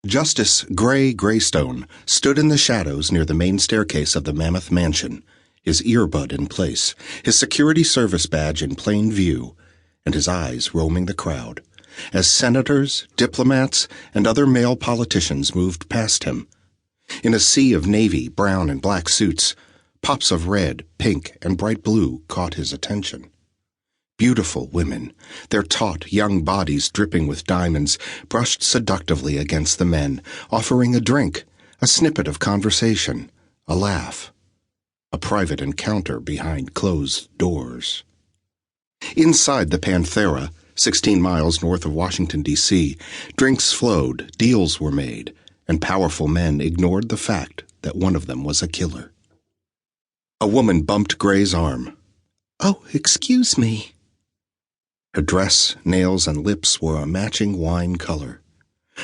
Justice Gray Greystone stood in the shadows near the main staircase of the Mammoth Mansion, his earbud in place, his security service badge in plain view, and his eyes roaming the crowd, as senators, diplomats, and other male politicians moved past him. In a sea of navy, brown, and black suits, pops of red, pink, and bright blue caught his attention. Beautiful women, their taut, young bodies dripping with diamonds, brushed seductively against the men, offering a drink, a snippet of conversation, a laugh. A private encounter behind closed doors. Inside the Panthera, 16 miles north of Washington, D.C., drinks flowed, deals were made, and powerful men ignored the fact that one of them was a killer. A woman bumped Gray's arm. "Oh, excuse me." Her dress, nails, and lips were a matching wine color.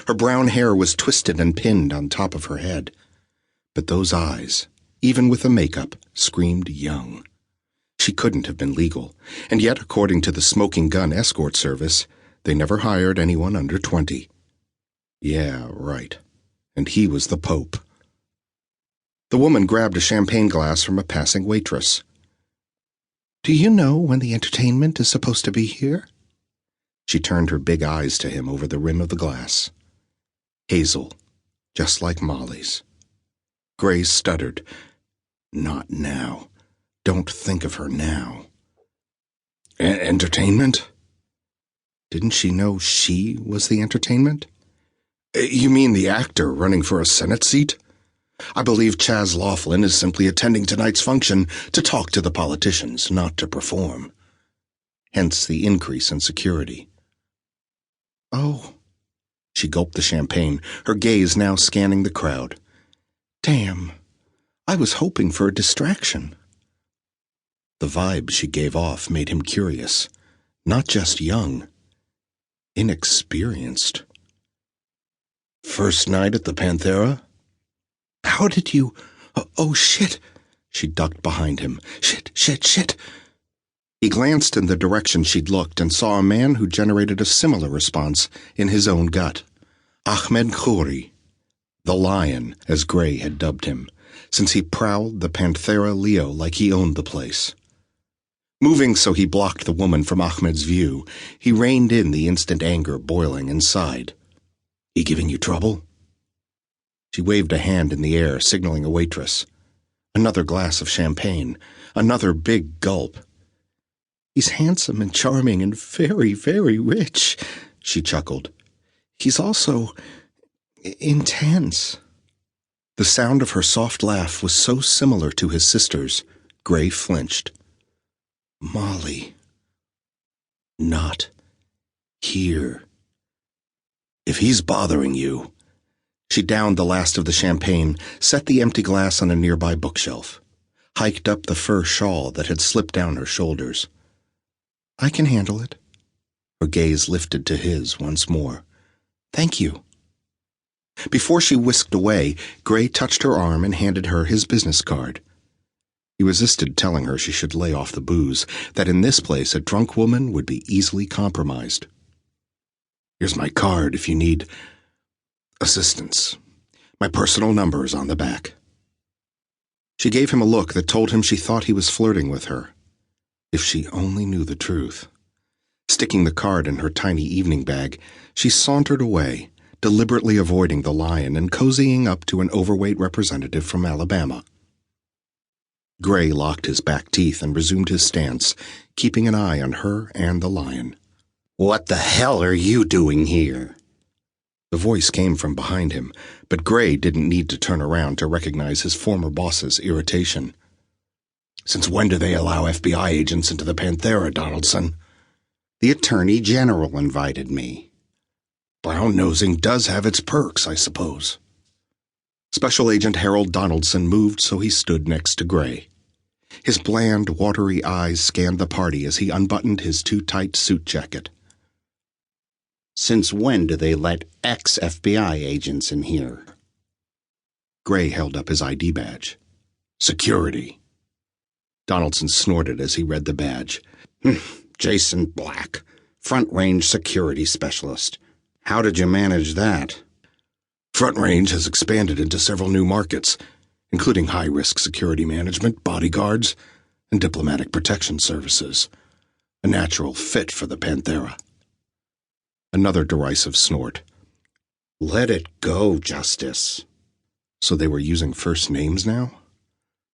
Her brown hair was twisted and pinned on top of her head. But those eyes, even with the makeup, screamed young. She couldn't have been legal, and yet, according to the Smoking Gun Escort Service, they never hired anyone under 20. Yeah, right. And he was the Pope. The woman grabbed a champagne glass from a passing waitress. "Do you know when the entertainment is supposed to be here?" She turned her big eyes to him over the rim of the glass. Hazel, just like Molly's. Gray stuttered. Not now. Don't think of her now. Entertainment? Didn't she know she was the entertainment? You mean the actor running for a Senate seat? I believe Chaz Laughlin is simply attending tonight's function to talk to the politicians, not to perform. Hence the increase in security. Oh. She gulped the champagne, her gaze now scanning the crowd. Damn. I was hoping for a distraction. The vibe she gave off made him curious. Not just young. Inexperienced. First night at the Panthera? How did you... Oh, shit. She ducked behind him. Shit. He glanced in the direction she'd looked and saw a man who generated a similar response in his own gut. Ahmed Khouri. The Lion, as Gray had dubbed him, since he prowled the Panthera Leo like he owned the place. Moving so he blocked the woman from Ahmed's view, he reined in the instant anger boiling inside. He giving you trouble? She waved a hand in the air, signaling a waitress. Another glass of champagne. Another big gulp. He's handsome and charming and very, very rich, she chuckled. He's also... intense. The sound of her soft laugh was so similar to his sister's, Gray flinched. Molly. Not here. If he's bothering you... She downed the last of the champagne, set the empty glass on a nearby bookshelf, hiked up the fur shawl that had slipped down her shoulders. I can handle it. Her gaze lifted to his once more. Thank you. Before she whisked away, Gray touched her arm and handed her his business card. He resisted telling her she should lay off the booze, that in this place a drunk woman would be easily compromised. Here's my card if you need... assistance. My personal number is on the back. She gave him a look that told him she thought he was flirting with her. If she only knew the truth. Sticking the card in her tiny evening bag, she sauntered away, deliberately avoiding the Lion and cozying up to an overweight representative from Alabama. Gray locked his back teeth and resumed his stance, keeping an eye on her and the Lion. What the hell are you doing here? The voice came from behind him, but Gray didn't need to turn around to recognize his former boss's irritation. Since when do they allow FBI agents into the Panthera, Donaldson? The Attorney General invited me. Brown-nosing does have its perks, I suppose. Special Agent Harold Donaldson moved so he stood next to Gray. His bland, watery eyes scanned the party as he unbuttoned his too-tight suit jacket. Since when do they let ex-FBI agents in here? Gray held up his ID badge. Security. Donaldson snorted as he read the badge. Jason Black, Front Range Security Specialist. How did you manage that? Front Range has expanded into several new markets, including high-risk security management, bodyguards, and diplomatic protection services. A natural fit for the Panthera. Another derisive snort. Let it go, Justice. So they were using first names now?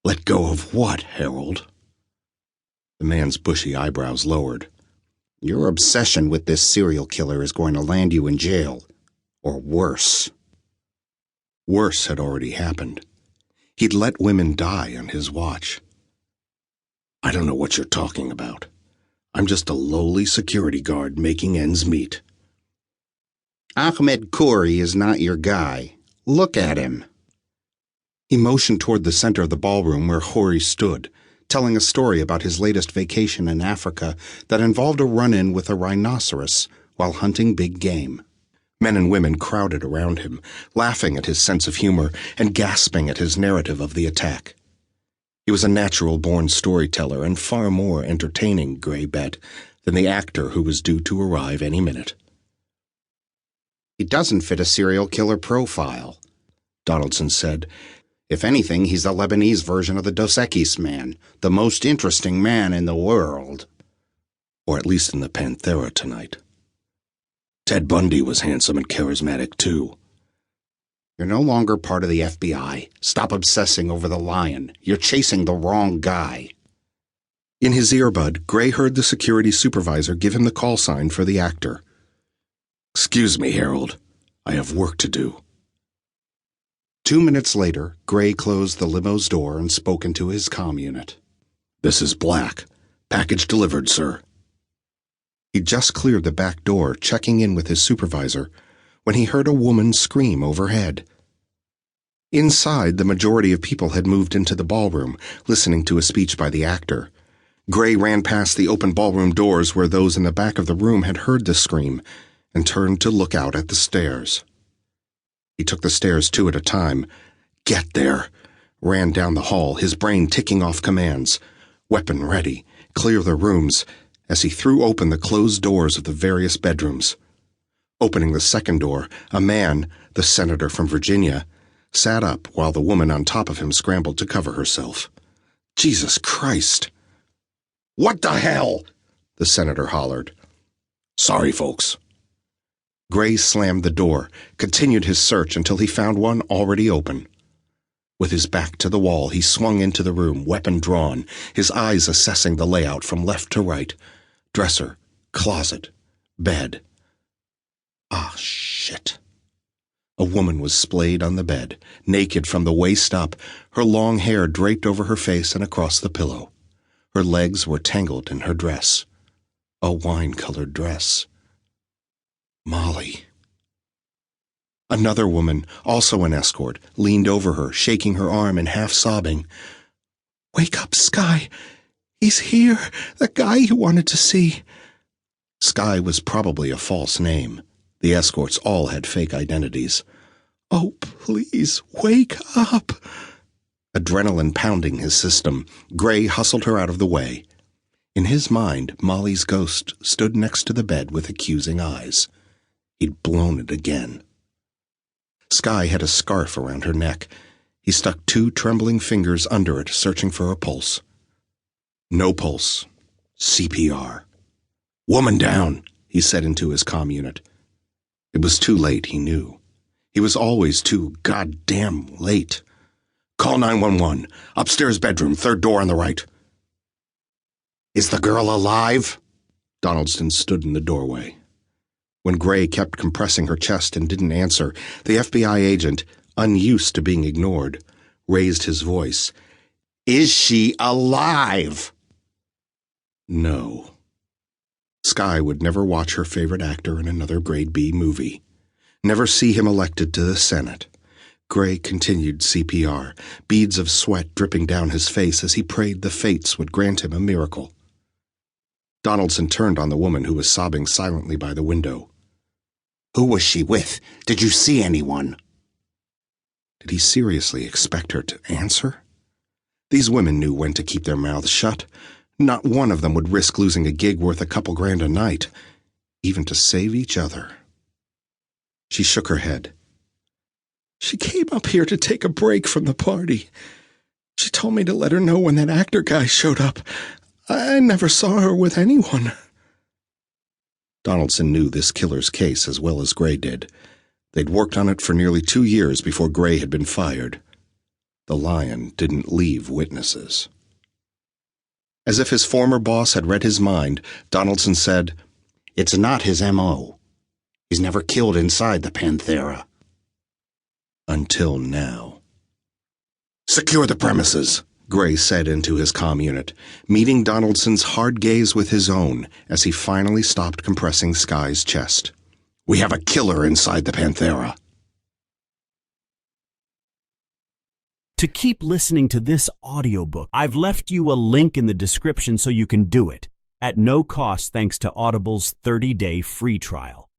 Let go of what, Harold? The man's bushy eyebrows lowered. Your obsession with this serial killer is going to land you in jail. Or worse. Worse had already happened. He'd let women die on his watch. I don't know what you're talking about. I'm just a lowly security guard making ends meet. Ahmed Khoury is not your guy. Look at him. He motioned toward the center of the ballroom where Khoury stood, telling a story about his latest vacation in Africa that involved a run-in with a rhinoceros while hunting big game. Men and women crowded around him, laughing at his sense of humor and gasping at his narrative of the attack. He was a natural-born storyteller and far more entertaining, Gray bet, than the actor who was due to arrive any minute. He doesn't fit a serial killer profile, Donaldson said. If anything, he's the Lebanese version of the Dos Equis man, the most interesting man in the world. Or at least in the Panthera tonight. Ted Bundy was handsome and charismatic, too. You're no longer part of the FBI. Stop obsessing over the lion. You're chasing the wrong guy. In his earbud, Gray heard the security supervisor give him the call sign for the actor. Excuse me, Harold. I have work to do. 2 minutes later, Gray closed the limo's door and spoke into his comm unit. This is Black. Package delivered, sir. He'd just cleared the back door, checking in with his supervisor, when he heard a woman scream overhead. Inside, the majority of people had moved into the ballroom, listening to a speech by the actor. Gray ran past the open ballroom doors where those in the back of the room had heard the scream, and turned to look out at the stairs. He took the stairs 2 at a time. Get there! Ran down the hall, his brain ticking off commands. Weapon ready. Clear the rooms, as he threw open the closed doors of the various bedrooms. Opening the second door, a man, the senator from Virginia, sat up while the woman on top of him scrambled to cover herself. Jesus Christ! What the hell? The senator hollered. Sorry, folks. Gray slammed the door, continued his search until he found one already open. With his back to the wall, he swung into the room, weapon drawn, his eyes assessing the layout from left to right. Dresser, closet, bed. Ah, shit. A woman was splayed on the bed, naked from the waist up, her long hair draped over her face and across the pillow. Her legs were tangled in her dress. A wine-colored dress. Molly. Another woman, also an escort, leaned over her, shaking her arm and half sobbing. Wake up, Sky. He's here, the guy you wanted to see. Sky was probably a false name. The escorts all had fake identities. Oh, please, wake up. Adrenaline pounding his system, Gray hustled her out of the way. In his mind, Molly's ghost stood next to the bed with accusing eyes. He'd blown it again. Sky had a scarf around her neck. He stuck 2 trembling fingers under it, searching for a pulse. No pulse. CPR. Woman down, he said into his comm unit. It was too late, he knew. He was always too goddamn late. Call 911. Upstairs bedroom, 3rd door on the right. Is the girl alive? Donaldson stood in the doorway. When Gray kept compressing her chest and didn't answer, the FBI agent, unused to being ignored, raised his voice. Is she alive? No. Sky would never watch her favorite actor in another Grade B movie. Never see him elected to the Senate. Gray continued CPR, beads of sweat dripping down his face as he prayed the fates would grant him a miracle. Donaldson turned on the woman who was sobbing silently by the window. Who was she with? Did you see anyone? Did he seriously expect her to answer? These women knew when to keep their mouths shut. Not one of them would risk losing a gig worth a couple grand a night, even to save each other. She shook her head. She came up here to take a break from the party. She told me to let her know when that actor guy showed up. I never saw her with anyone." Donaldson knew this killer's case as well as Gray did. They'd worked on it for nearly 2 years before Gray had been fired. The Lion didn't leave witnesses. As if his former boss had read his mind, Donaldson said, "It's not his M.O. He's never killed inside the Panthera." Until now. "Secure the premises," Gray said into his comm unit, meeting Donaldson's hard gaze with his own as he finally stopped compressing Sky's chest. "We have a killer inside the Panthera." To keep listening to this audiobook, I've left you a link in the description so you can do it, at no cost thanks to Audible's 30-day free trial.